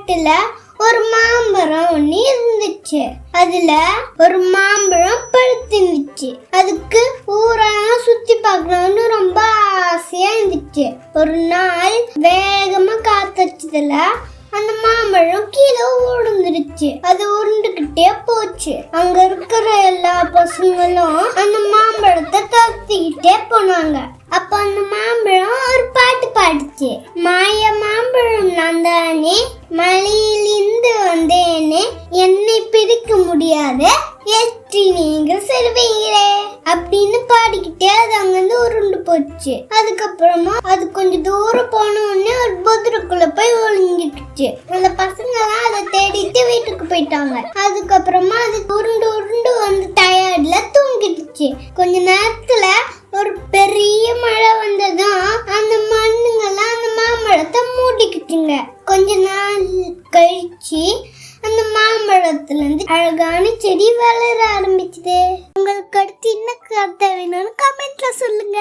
காட்டுல ஒரு மாம்பழம் ஒண்ணு இருந்துச்சு. அதுல ஒரு மாம்பழம் பழுத்துருந்துச்சு. அதுக்கு ஊரெல்லாம் சுத்தி பார்க்கணும்னு ரொம்ப ஆசையா இருந்துச்சு. ஒரு நாள் வேகமா காத்தடிச்சதுல அந்த மாம்பழம் கீழே உருண்டுருச்சு. அது உருண்டுகிட்டே போச்சு. அங்க இருக்கிற எல்லா பசங்களும் அந்த மாம்பழத்தை துரத்திக்கிட்டே போனாங்க. அப்ப அந்த மாம்பழம் ஒரு பாட்டு பாடுச்சு. மாய மாம்பழம் நான் தானே, மலையிலிருந்து வந்தேனே, என்னை பிரிக்க முடியாது, எட்டி நீங்கள் செல்வீங்களே அப்படின்னு பாடிக்கிட்டே அது அங்கிருந்து உருண்டு போச்சு. அதுக்கப்புறமா அது கொஞ்சம் தூரம் போன உடனே ஒரு புதருக்குள்ள போய் ஒளிஞ்சிடுச்சு. அந்த பசங்க எல்லாம் அதை தேடிட்டு வீட்டுக்கு போயிட்டாங்க. அதுக்கப்புறமா அது உருண்டு உருண்டு வந்து டயர்ட்ல தூங்கிடுச்சு. கொஞ்ச நேரத்துல ஒரு பெரிய மழை வந்ததும் அந்த மண்ணுங்கெல்லாம் அந்த மாம்பழத்தை மூடிக்கிட்டுங்க. கொஞ்ச நாள் கழிச்சு அந்த மாம்பழத்துல இருந்து அழகான செடி வளர ஆரம்பிச்சுது. உங்களுக்கு அடுத்து என்ன கதை வேணும்னு கமெண்ட்ல சொல்லுங்க.